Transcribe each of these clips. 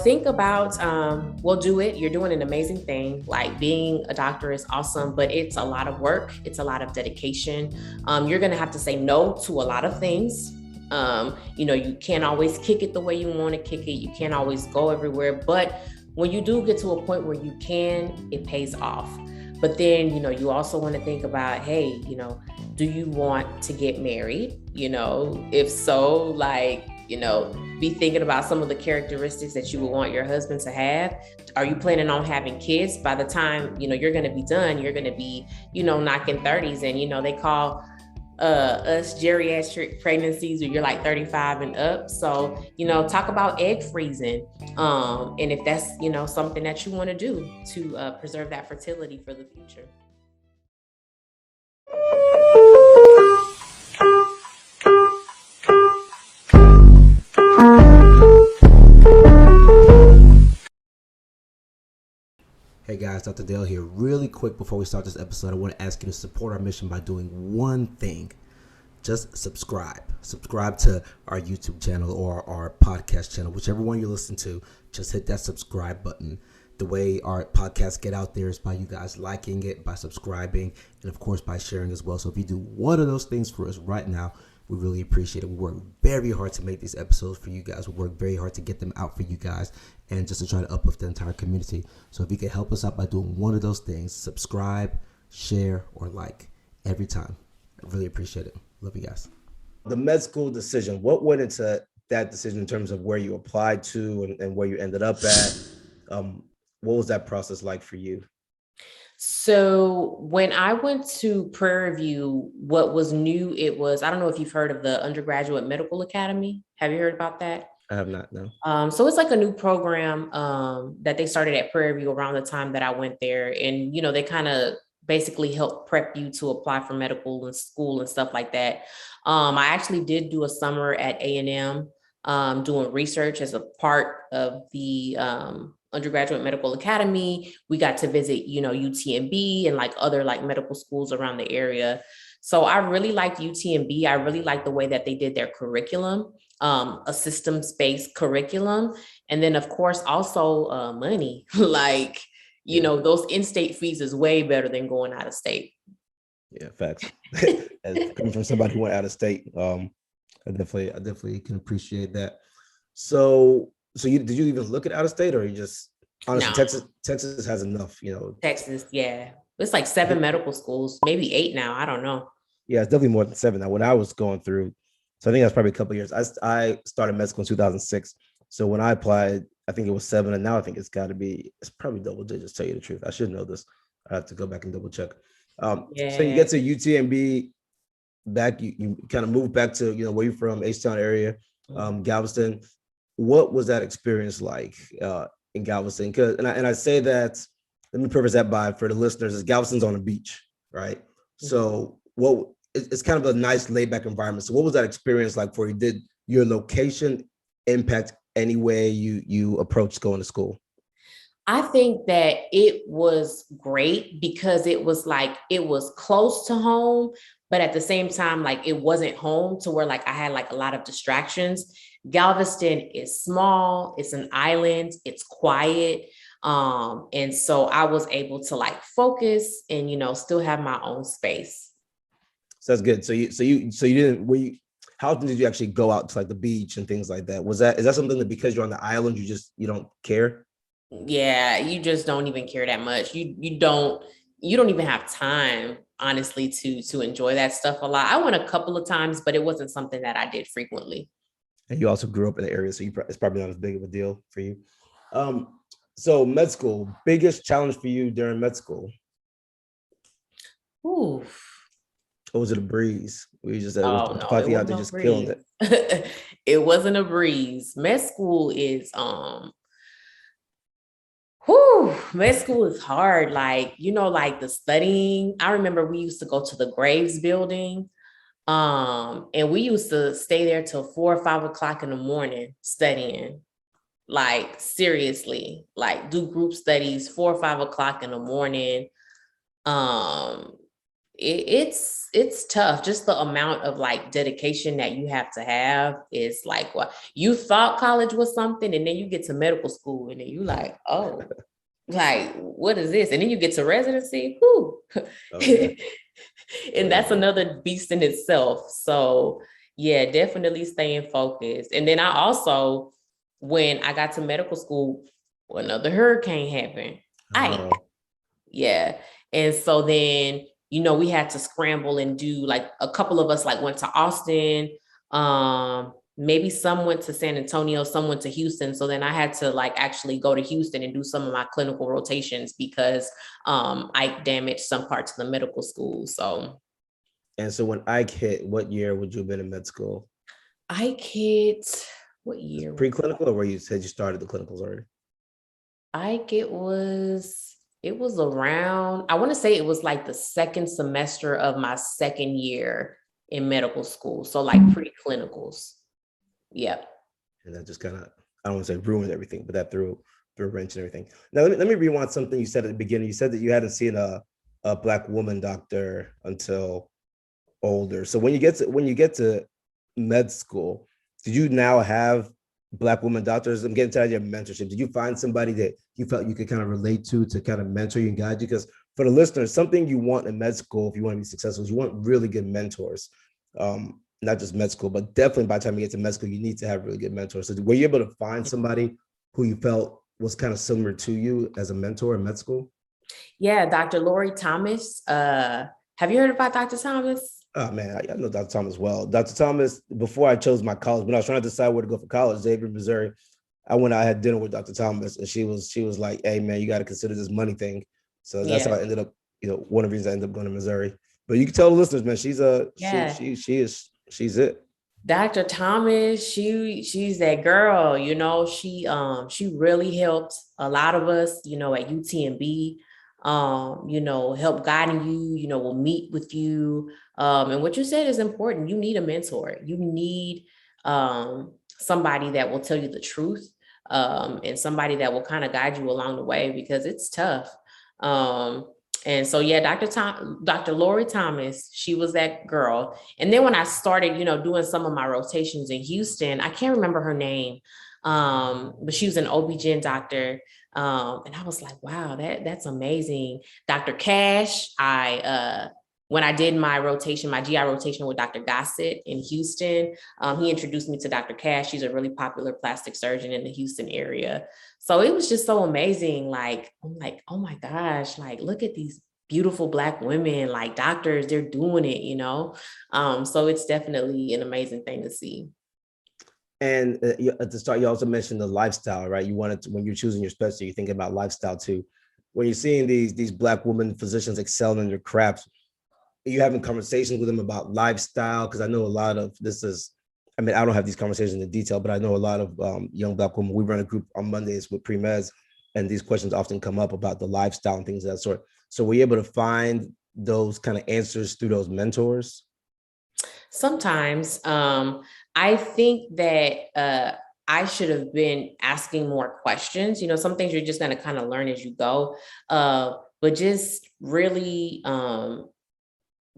think about, well, do it. You're doing an amazing thing. Like being a doctor is awesome, but it's a lot of work. It's a lot of dedication. You're going to have to say no to a lot of things. You can't always kick it the way you want to kick it. You can't always go everywhere. But when you do get to a point where you can, it pays off. But then, you also want to think about, hey, do you want to get married? If so, be thinking about some of the characteristics that you would want your husband to have. Are you planning on having kids? By the time, you're going to be done, you're going to be, knocking 30s. And, they call us geriatric pregnancies where you're like 35 and up. So, talk about egg freezing. And if that's, something that you want to do to preserve that fertility for the future. Hey guys, Dr. Dale here. Really quick before we start this episode, I want to ask you to support our mission by doing one thing. Just subscribe. Subscribe to our YouTube channel or our podcast channel, whichever one you listen to. Just hit that subscribe button. The way our podcasts get out there is by you guys liking it, by subscribing, and of course by sharing as well. So if you do one of those things for us right now, we really appreciate it. We work very hard to make these episodes for you guys. We work very hard to get them out for you guys and just to try to uplift the entire community. So if you can help us out by doing one of those things, subscribe, share, or like every time. I really appreciate it. Love you guys. The med school decision, what went into that decision in terms of where you applied to and where you ended up at? What was that process like for you? So when I went to Prairie View, what was new, I don't know if you've heard of the Undergraduate Medical Academy. Have you heard about that? I have not, no. So it's like a new program that they started at Prairie View around the time that I went there. And, they kind of basically help prep you to apply for medical and school and stuff like that. I actually did do a summer at A&M doing research as a part of the Undergraduate Medical Academy. We got to visit, UTMB and like other like medical schools around the area. So I really liked UTMB. I really liked the way that they did their curriculum, a systems-based curriculum. And then of course, also money, like, those in-state fees is way better than going out of state. Yeah, facts. As coming from somebody who went out of state, I definitely can appreciate that. So did you even look at out of state, or you just honestly no. Texas has enough, Texas, yeah. It's like 7 medical schools, maybe 8 now. I don't know. Yeah, it's definitely more than 7 now. When I was going through, so I think that's probably a couple of years. I started med school in 2006. So when I applied, I think it was 7, and now I think it's probably double digits, to tell you the truth. I should know this. I have to go back and double check. So you get to UTMB, back, you kind of move back to, where you're from, H-Town area, Galveston. What was that experience like in Galveston? And I say that, let me preface that by, for the listeners, is Galveston's on the beach, right? Mm-hmm. So it's kind of a nice laid back environment. So what was that experience like for you? Did your location impact any way you approached going to school? I think that it was great because it was close to home, but at the same time, like it wasn't home to where like I had like a lot of distractions. Galveston is small, it's an island, it's quiet. And so I was able to like focus and, still have my own space. So that's good. So you didn't, how often did you actually go out to like the beach and things like that? Is that something that because you're on the island, you don't care? Yeah, you just don't even care that much. You don't even have time, honestly, to enjoy that stuff a lot. I went a couple of times, but it wasn't something that I did frequently. And you also grew up in the area, so it's probably not as big of a deal for you. So med school, biggest challenge for you during med school? Ooh. Or was it a breeze? We just Fati out there just killing it. It wasn't a breeze. Med school is med school is hard. Like, like the studying. I remember we used to go to the Graves building. And we used to stay there till 4 or 5 o'clock in the morning studying. Like seriously, like do group studies 4 or 5 o'clock in the morning. it's tough. Just the amount of like dedication that you have to have is like, what you thought college was something, and then you get to medical school, and then you like, oh, like what is this? And then you get to residency, whoo. Oh yeah. And that's another beast in itself. So yeah, definitely staying focused. And then I also, when I got to medical school, another hurricane happened. Ike. Oh. Yeah. And so then, we had to scramble and do, like, a couple of us like went to Austin. Maybe some went to San Antonio, some went to Houston. So then I had to like actually go to Houston and do some of my clinical rotations because I damaged some parts of the medical school. So. And so when Ike hit, what year would you have been in med school? Ike hit, what year? Preclinical, or where you said you started the clinicals already? Ike, it was around, I want to say it was like the second semester of my second year in medical school. So like pre-clinicals. Yep. And that just kind of, I don't want to say ruined everything, but that threw a wrench and everything. Now, let me rewind something you said at the beginning. You said that you hadn't seen a Black woman doctor until older. So when you get to med school, did you now have Black women doctors? I'm getting tired of your mentorship. Did you find somebody that you felt you could kind of relate to kind of mentor you and guide you? Because for the listeners, something you want in med school, if you want to be successful, is you want really good mentors. Not just med school, but definitely by the time you get to med school, you need to have really good mentors. So were you able to find somebody who you felt was kind of similar to you as a mentor in med school? Yeah, Dr. Lori Thomas. Have you heard about Dr. Thomas? Oh man, I know Dr. Thomas well. Dr. Thomas, before I chose my college, when I was trying to decide where to go for college, Xavier, Missouri, I had dinner with Dr. Thomas, and she was like, "Hey man, you got to consider this money thing." So that's how I ended up, one of the reasons I ended up going to Missouri. But you can tell the listeners, man, she's it. Dr. Thomas, she's that girl, she really helped a lot of us, at UTMB, help guiding you, will meet with you. And what you said is important. You need a mentor. You need somebody that will tell you the truth, and somebody that will kind of guide you along the way, because it's tough. And so, yeah, Dr. Lori Thomas, she was that girl. And then when I started, doing some of my rotations in Houston, I can't remember her name, but she was an OB-GYN doctor. And I was like, wow, that's amazing. Dr. Cash, when I did my GI rotation with Dr. Gossett in Houston, he introduced me to Dr. Cash. She's a really popular plastic surgeon in the Houston area. So it was just so amazing. Like, I'm like, oh my gosh, like, look at these beautiful Black women, like doctors, they're doing it, So it's definitely an amazing thing to see. And at the start, you also mentioned the lifestyle, right? You wanted to, when you're choosing your specialty, you're thinking about lifestyle too. When you're seeing these Black women physicians excelling in their crafts, are you having conversations with them about lifestyle? Because I know a lot of I don't have these conversations in detail, but I know a lot of young Black women. We run a group on Mondays with pre-meds, and these questions often come up about the lifestyle and things of that sort. So were you able to find those kind of answers through those mentors? Sometimes. I think that I should have been asking more questions. Some things you're just going to kind of learn as you go. But just really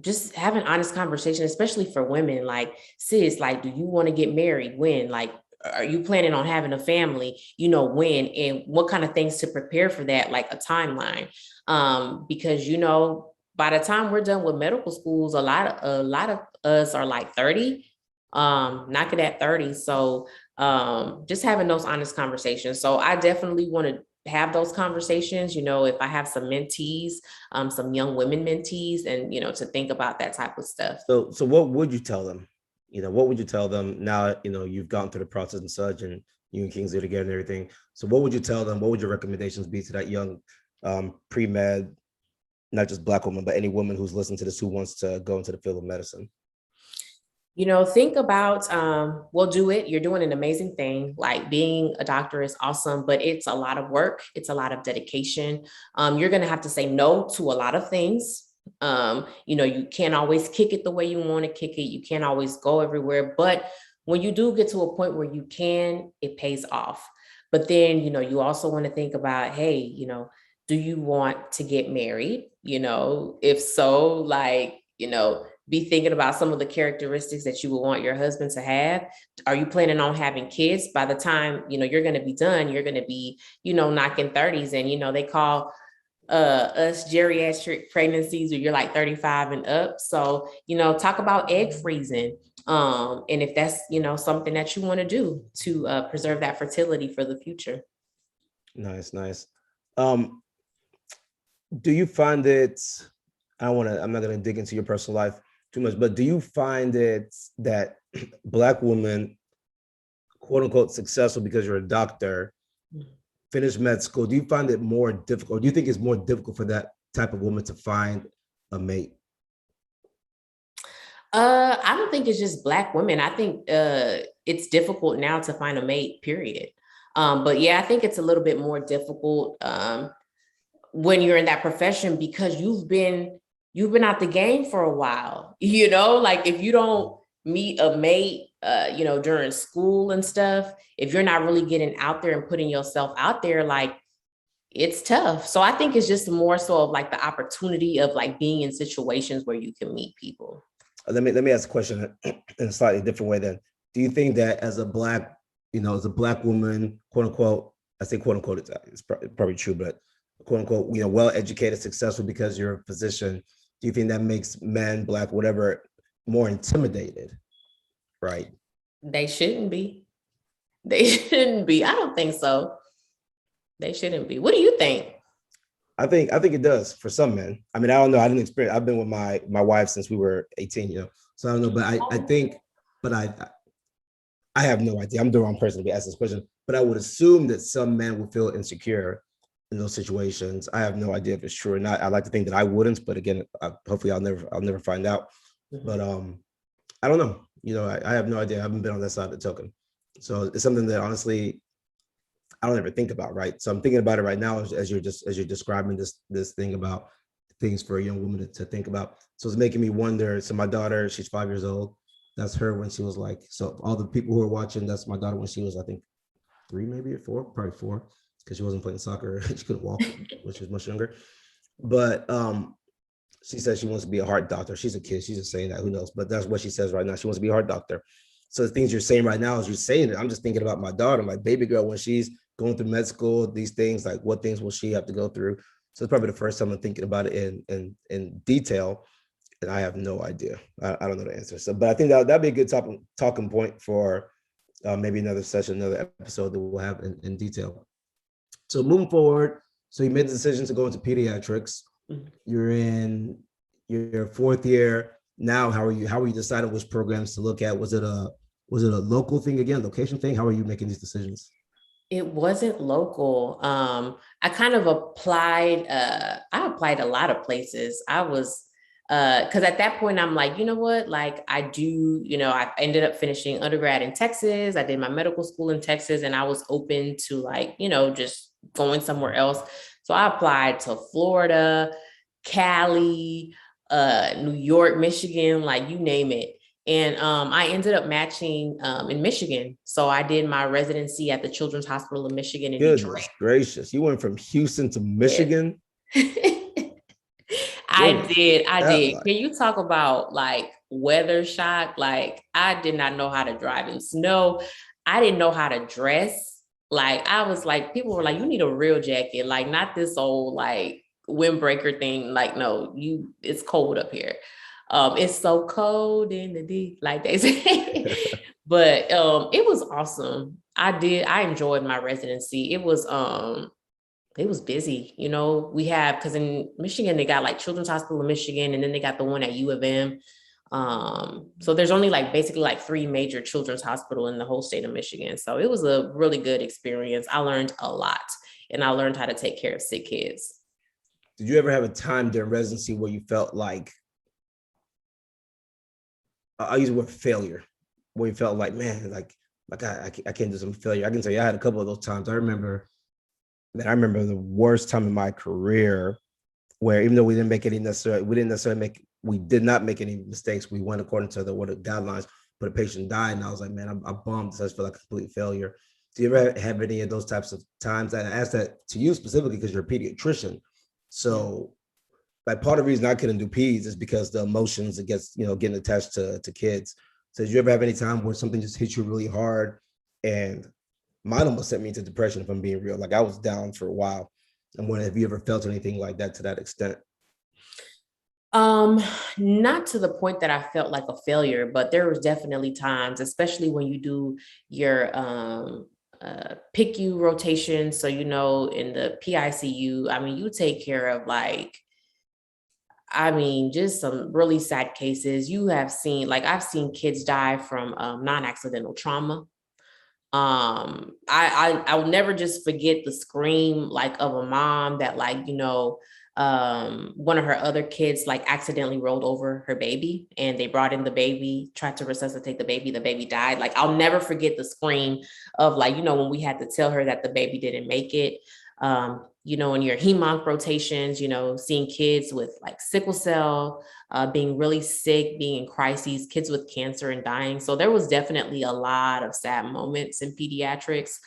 just have an honest conversation, especially for women. Like, sis, like, do you want to get married? When? Like, are you planning on having a family? When? And what kind of things to prepare for that, like a timeline. Because, by the time we're done with medical schools, a lot of us are like 30, knocking at 30. So just having those honest conversations. So I definitely want to have those conversations, if I have some mentees, some young women mentees, and, to think about that type of stuff. So what would you tell them? What would you tell them now, you've gone through the process and such, and you and Kingsley are together and everything. So what would you tell them? What would your recommendations be to that young pre-med, not just Black woman, but any woman who's listening to this who wants to go into the field of medicine? Think about, do it. You're doing an amazing thing. Like, being a doctor is awesome, but it's a lot of work. It's a lot of dedication. You're going to have to say no to a lot of things. You can't always kick it the way you want to kick it. You can't always go everywhere. But when you do get to a point where you can, it pays off. But then, you also want to think about, hey, do you want to get married? If so, like, be thinking about some of the characteristics that you would want your husband to have. Are you planning on having kids? By the time, you're going to be done, you're going to be, knocking 30s. And, they call us geriatric pregnancies where you're like 35 and up. So, talk about egg freezing. And if that's, something that you want to do to preserve that fertility for the future. Nice. Do you find it, I'm not going to dig into your personal life too much, but do you find it that Black women, quote unquote, successful because you're a doctor, finish med school, do you find it more difficult? Or do you think it's more difficult for that type of woman to find a mate? I don't think it's just Black women. I think it's difficult now to find a mate, period. But yeah, I think it's a little bit more difficult when you're in that profession because you've been out the game for a while, like if you don't meet a mate, during school and stuff, if you're not really getting out there and putting yourself out there, like it's tough. So I think it's just more so of like the opportunity of like being in situations where you can meet people. Let me ask a question in a slightly different way then. Do you think that as a Black woman, quote unquote, I say quote unquote, it's probably true, but quote unquote, well-educated, successful because you're a physician, do you think that makes men, Black, whatever, more intimidated? Right. They shouldn't be. I don't think so. They shouldn't be. What do you think? I think it does for some men. I mean, I don't know. I didn't experience. I've been with my wife since we were 18. So I don't know. But I think. But I have no idea. I'm the wrong person to be asking this question. But I would assume that some men would feel insecure in those situations. I have no idea if it's true or not. I like to think that I wouldn't. But again, hopefully I'll never find out. Mm-hmm. But I don't know. I have no idea. I haven't been on that side of the token. So it's something that honestly I don't ever think about, right? So I'm thinking about it right now as you're describing this thing about things for a young woman to think about. So it's making me wonder. So my daughter, she's 5 years old. That's her when she was like, so all the people who are watching, that's my daughter when she was, I think, 3, maybe, or 4, probably 4, because she wasn't playing soccer. She couldn't walk when she was much younger. But she says she wants to be a heart doctor. She's a kid. She's just saying that. Who knows? But that's what she says right now. She wants to be a heart doctor. So the things you're saying right now, as you're saying it, I'm just thinking about my daughter, my baby girl, when she's going through med school, these things, like what things will she have to go through? So it's probably the first time I'm thinking about it in detail, and I have no idea. I don't know the answer. So, but I think that'd be a good talking point for maybe another session, another episode that we'll have in detail. So moving forward, so you made the decision to go into pediatrics. Mm-hmm. You're in your 4th year now. How are you deciding which programs to look at? Was it a local thing again, location thing? How are you making these decisions? It wasn't local. I kind of applied. I applied a lot of places. I was, because at that point I'm like, you know what? Like I do, I ended up finishing undergrad in Texas. I did my medical school in Texas, and I was open to like, just going somewhere else. So I applied to Florida, Cali, New York, Michigan, like you name it. And I ended up matching in Michigan. So I did my residency at the Children's Hospital of Michigan in Detroit. Goodness gracious. You went from Houston to Michigan? I did. Like? Can you talk about like weather shock? Like I did not know how to drive in snow. I didn't know how to dress. Like I was like, people were like, you need a real jacket, like not this old like windbreaker thing. Like, no, it's cold up here. It's so cold in the deep, like they say. But it was awesome. I enjoyed my residency. It was busy. Because in Michigan, they got like Children's Hospital of Michigan, and then they got the one at U of M. So there's only like basically like 3 major children's hospitals in the whole state of Michigan. So it was a really good experience. I learned a lot, and I learned how to take care of sick kids. Did you ever have a time during residency where you felt like, I'll use the word failure, where you felt like, man, like I can't do some failure? I can tell you I had a couple of those times. I remember the worst time in my career where even though we did not make any mistakes. We went according to the guidelines, but a patient died, and I was like, man, I'm bummed. I just feel like a complete failure. Do you ever have any of those types of times? And I ask that to you specifically because you're a pediatrician. So like part of the reason I couldn't do peds is because the emotions it gets, getting attached to kids. So did you ever have any time where something just hit you really hard? And mine almost sent me into depression, if I'm being real. Like I was down for a while. And when have you ever felt anything like that to that extent? Not to the point that I felt like a failure, but there was definitely times, especially when you do your PICU rotation. So, in the PICU, I mean, you take care of just some really sad cases. You have seen, I've seen kids die from non-accidental trauma. I will never just forget the scream of a mom that one of her other kids accidentally rolled over her baby, and they brought in the baby, tried to resuscitate the baby died. I'll never forget the scream of when we had to tell her that the baby didn't make it. In your hemonc rotations, seeing kids with sickle cell, being really sick, being in crises, kids with cancer and dying. So there was definitely a lot of sad moments in pediatrics,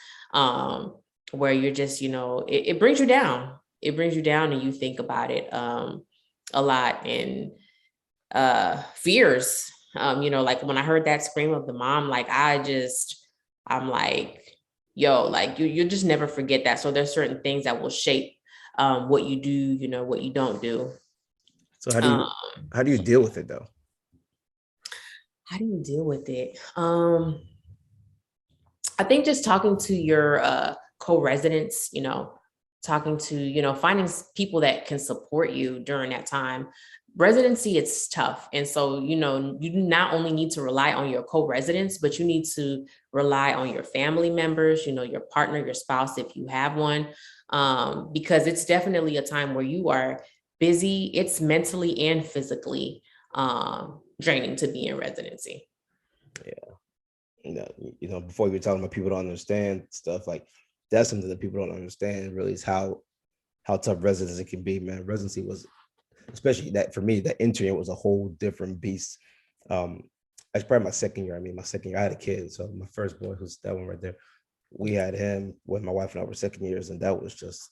where you're just, it brings you down. It brings you down and you think about it a lot, and fears, when I heard that scream of the mom, I'm like, yo, you just never forget that. So there's certain things that will shape what you do, what you don't do. So how do you deal with it though? How do you deal with it? I think just talking to your co-residents, talking to, finding people that can support you during that time. Residency, it's tough. And so, you not only need to rely on your co-residents, but you need to rely on your family members, your partner, your spouse, if you have one, because it's definitely a time where you are busy. It's mentally and physically draining to be in residency. Yeah. Before you were talking about people don't understand stuff, that's something that people don't understand really is how tough residency can be, man. Residency was, especially that for me, that intern was a whole different beast. That's probably my second year. My second year, I had a kid. So my first boy, who's that one right there, we had him when my wife and I were second years. And that was just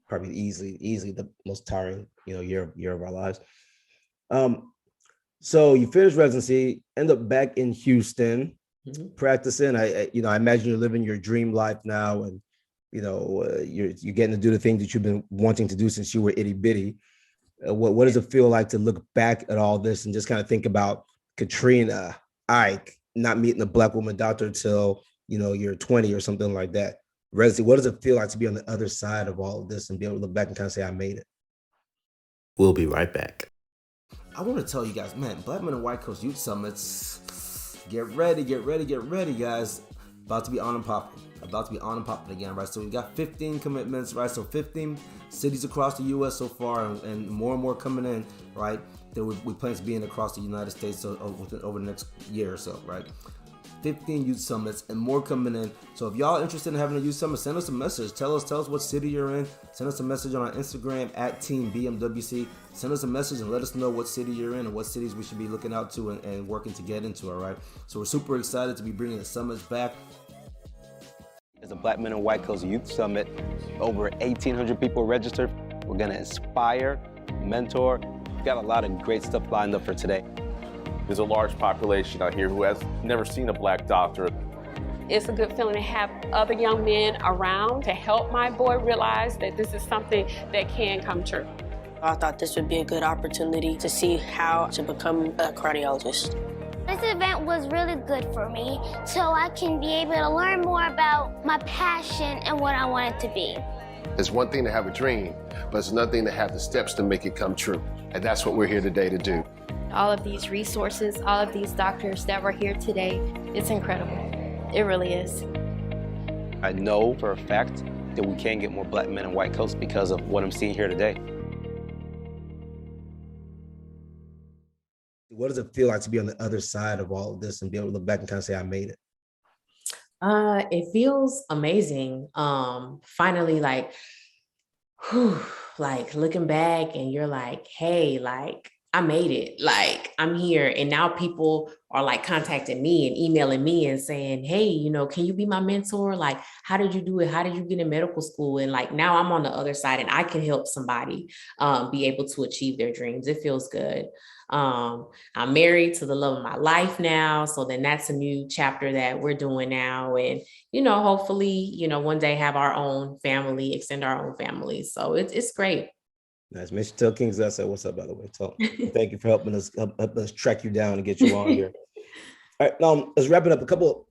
probably easily the most tiring, year of our lives. So you finished residency, end up back in Houston, practicing. I imagine you're living your dream life now. And, you're getting to do the things that you've been wanting to do since you were itty bitty. What does it feel like to look back at all this and just kind of think about Katrina, Ike, not meeting a Black woman doctor till, you're 20 or something like that? Residency, what does it feel like to be on the other side of all of this and be able to look back and kind of say, I made it? We'll be right back. I want to tell you guys, man, Black Men and White Coast Youth Summits, get ready, guys. About to be on and popping again, right? So we got 15 commitments, right? So 15 cities across the U.S. so far, and more coming in, right? That we plan to be in across the United States over the next year or so, right? 15 youth summits and more coming in. So if y'all interested in having a youth summit, send us a message. Tell us what city you're in. Send us a message on our Instagram at Team BMWC. Send us a message and let us know what city you're in and what cities we should be looking out to and working to get into, all right? So we're super excited to be bringing the summits back. It's a Black Men and White Coast Youth Summit. Over 1,800 people registered. We're going to inspire, mentor. We've got a lot of great stuff lined up for today. There's a large population out here who has never seen a Black doctor. It's a good feeling to have other young men around to help my boy realize that this is something that can come true. I thought this would be a good opportunity to see how to become a cardiologist. This event was really good for me, so I can be able to learn more about my passion and what I want it to be. It's one thing to have a dream, but it's another thing to have the steps to make it come true. And that's what we're here today to do. All of these resources, all of these doctors that were here today, it's incredible. It really is. I know for a fact that we can get more Black men in White Coats because of what I'm seeing here today. What does it feel like to be on the other side of all of this and be able to look back and kind of say, I made it? It feels amazing. Finally, looking back and you're like, hey, I made it. Like, I'm here. And now people are like contacting me and emailing me and saying, hey, you know, can you be my mentor? Like, how did you do it? How did you get in medical school? And like, now I'm on the other side and I can help somebody be able to achieve their dreams. It feels good. I'm married to the love of my life now. So then that's a new chapter that we're doing now. And, you know, hopefully, you know, one day have our own family, extend our own family. So it's great. Nice. Make sure to tell Kings that I said what's up, by the way. So thank you for helping us track you down and get you on here. All right, now let's wrap it up. A couple,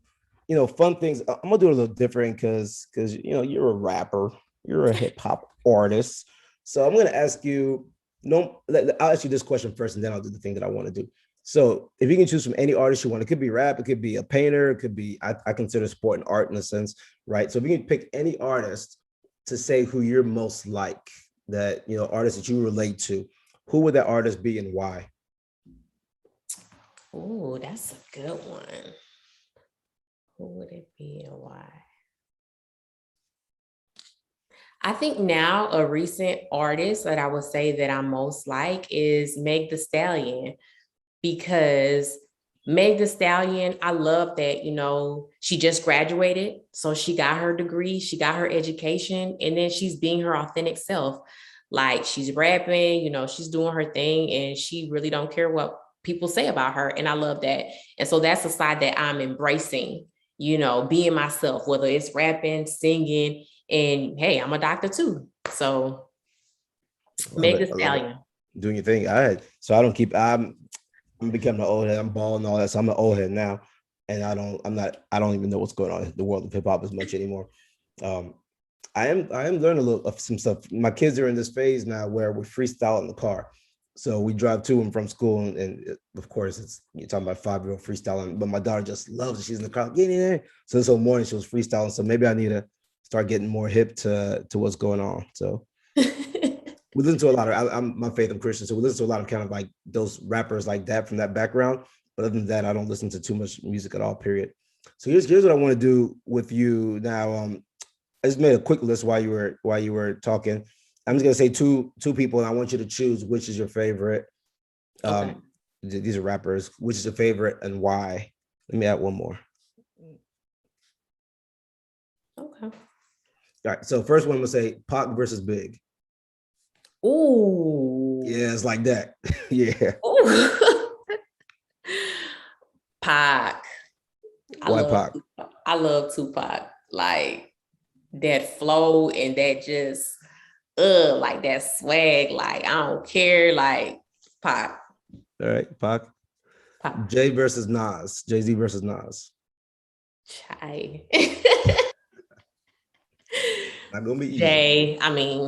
you know, fun things. I'm gonna do it a little different because you know you're a rapper, you're a hip hop artist. So I'm gonna ask you. No, I'll ask you this question first, and then I'll do the thing that I want to do. So if you can choose from any artist you want, it could be rap, it could be a painter, it could be I consider sport and art in a sense, right? So if you can pick any artist to say who you're most like. That, you know, artists that you relate to, who would that artist be and why? Oh, that's a good one. Who would it be and why? I think now a recent artist that I would say that I'm most like is Meg Thee Stallion, because Meg Thee Stallion, I love that, you know, she just graduated. So she got her degree, she got her education, and then she's being her authentic self. Like, she's rapping, you know, she's doing her thing, and she really don't care what people say about her. And I love that. And so that's a side that I'm embracing, you know, being myself, whether it's rapping, singing, and hey, I'm a doctor too. So Meg Thee Stallion. Doing your thing. I'm becoming an old head. I'm bald and all that. So I'm an old head now. And I don't even know what's going on in the world of hip hop as much anymore. I am learning a little of some stuff. My kids are in this phase now where we freestyle in the car. So we drive to and from school. And of course, you're talking about 5-year-old freestyling, but my daughter just loves it. She's in the car, get in there. So this whole morning she was freestyling. So maybe I need to start getting more hip to what's going on. So we listen to a lot of, I'm faith and Christian, so we listen to a lot of kind of like those rappers like that from that background. But other than that, I don't listen to too much music at all, period. So here's what I want to do with you now. I just made a quick list while you were talking. I'm just gonna say two people, and I want you to choose which is your favorite. Okay. These are rappers. Which is your favorite and why? Let me add one more. Okay. All right. So first one, I'm gonna say Pac versus Big. Ooh. Yeah, it's like that. Yeah. Pac. Why Pac? I love Tupac. Like that flow and that just like that swag. Like, I don't care. Like, Pac. All right, Pac. Jay versus Nas. Jay-Z versus Nas. Chai. Not gonna be easy. Jay. I mean,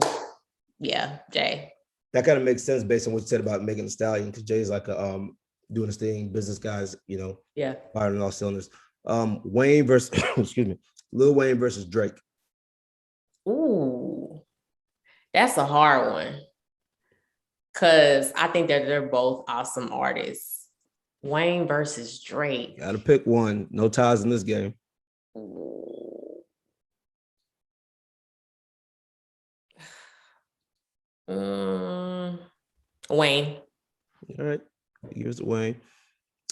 yeah, Jay. That kind of makes sense based on what you said about Megan Thee Stallion, because Jay's like a doing his thing, business guys, you know, yeah, firing on all cylinders. Wayne versus excuse me, Lil Wayne versus Drake. Ooh, that's a hard one, because I think that they're both awesome artists. Wayne versus Drake. Gotta pick one. No ties in this game. Wayne. All right, here's Wayne.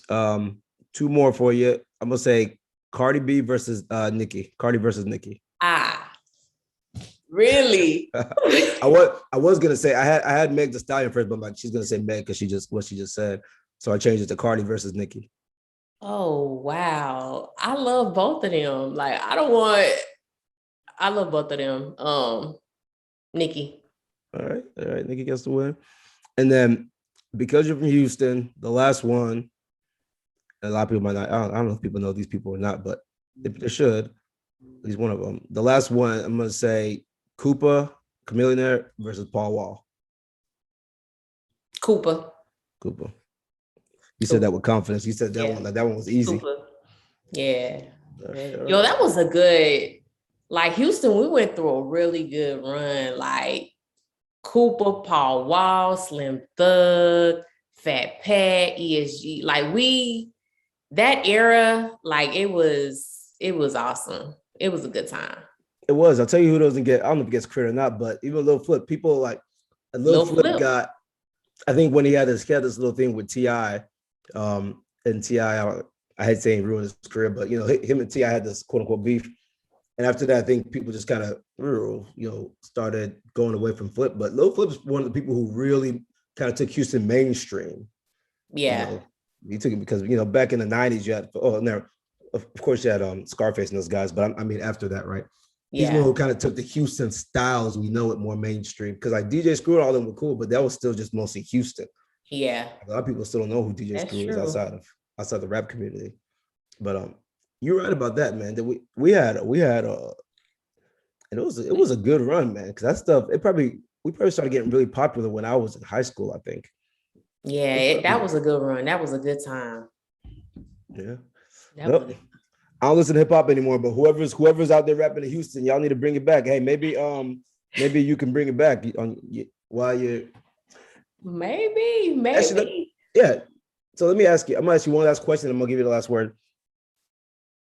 Two more for you. I'm gonna say Cardi B versus Nicki. Cardi versus Nicki. Really? I was gonna say I had Meg Thee Stallion first, but she's gonna say Meg because what she just said. So I changed it to Cardi versus Nicki. Oh wow. I love both of them. Like, I love both of them. Nicki. All right, Nicki gets the win. And then because you're from Houston, the last one, a lot of people might not, I don't know if people know these people or not, but they should, at least one of them. The last one, I'm going to say Koopa, Chameleonaire versus Paul Wall. Koopa. You said that with confidence. You said that one, like that one was easy. Koopa. Yeah. All right. Yo, that was a good, like, Houston, we went through a really good run. Like, Koopa, Paul Wall, Slim Thug, Fat Pat, ESG. Like, that era, like, it was awesome. It was a good time. It was. I'll tell you who doesn't get, I don't know if it gets credit or not, but even Lil Flip, people like, Lil Flip got I think when he had this little thing with T.I., and T.I., I hate saying ruined his career, but him and T.I. had this quote unquote beef. And after that, I think people just kind of, started going away from Flip. But Lil Flip's one of the people who really kind of took Houston mainstream. Yeah. He took it because, back in the 90s, you had, of course you had Scarface and those guys, but I mean, after that, right? He's one who kind of took the Houston style as we know it more mainstream. Because like DJ Screw and all them were cool, but that was still just mostly Houston. Yeah. A lot of people still don't know who DJ Screw is outside the rap community. But you're right about that, man. That we had and it was a good run, man. Because that stuff, we probably started getting really popular when I was in high school, I think. Yeah, that was a good run. That was a good time. Yeah. I don't listen to hip hop anymore, but whoever's out there rapping in Houston, y'all need to bring it back. Hey, maybe you can bring it back while you're. Maybe. Actually, yeah. So let me ask you. I'm gonna ask you one last question. I'm gonna give you the last word.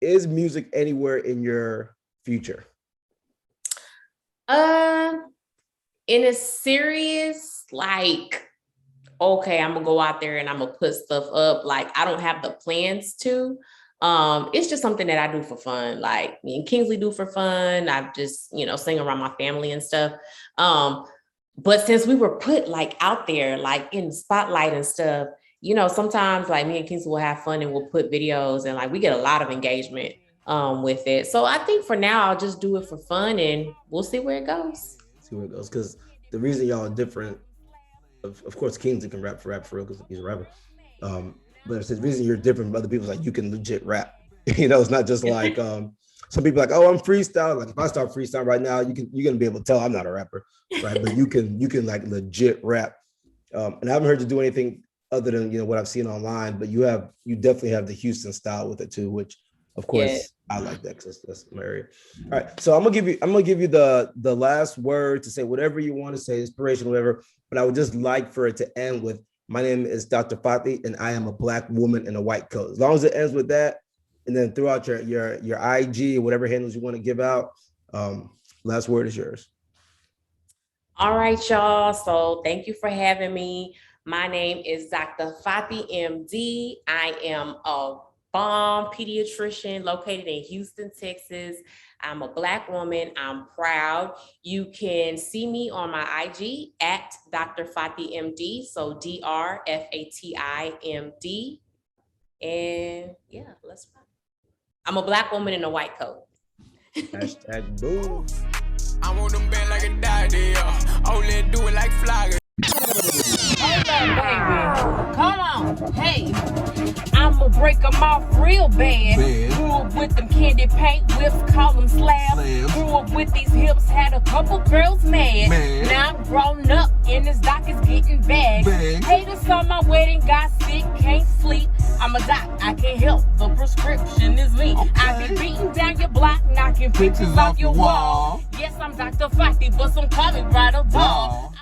Is music anywhere in your future? In a serious, like, okay, I'm gonna go out there and I'm gonna put stuff up. Like, I don't have the plans to. It's just something that I do for fun. Like me and Kingsley do for fun. I just, sing around my family and stuff. But since we were put like out there, like in the spotlight and stuff, sometimes like me and Kingsley will have fun and we'll put videos and like we get a lot of engagement with it. So I think for now I'll just do it for fun and we'll see where it goes. Because the reason y'all are different, of course, Kingsley can rap for real because he's a rapper. But it's the reason you're different from other people is like you can legit rap. It's not just like some people are like, oh, I'm freestyle. Like if I start freestyle right now, you're gonna be able to tell I'm not a rapper, right? But you can like legit rap. And I haven't heard you do anything other than what I've seen online. But you definitely have the Houston style with it too, which of course I like that because that's my area. All right, so I'm gonna give you the last word to say whatever you want to say, inspiration, whatever. But I would just like for it to end with. My name is Dr. Fati, and I am a Black woman in a white coat. As long as it ends with that, and then throughout your IG, whatever handles you want to give out, last word is yours. All right, y'all. So thank you for having me. My name is Dr. Fati, MD. I am a bomb pediatrician located in Houston, Texas. I'm a Black woman. I'm proud. You can see me on my IG at Dr. Fati MD. So DrFatiMD. And yeah, let's run. I'm a Black woman in a white coat. Hashtag boom. I want them bad like a daddy. Only do it like Flyest. Hold up, baby. Come on. Hey, I'ma break them off real bad. Grew up with them candy paint whips, call them slabs. Grew up with these hips, had a couple girls mad. Now I'm grown up and this doc is getting bagged. Haters on my wedding, got sick, can't sleep. I'm a doc, I can't help, the prescription is me. I be beating down your block, knocking pictures off your wall. Yes, I'm Dr. Fati, but some call me Bridal Dog.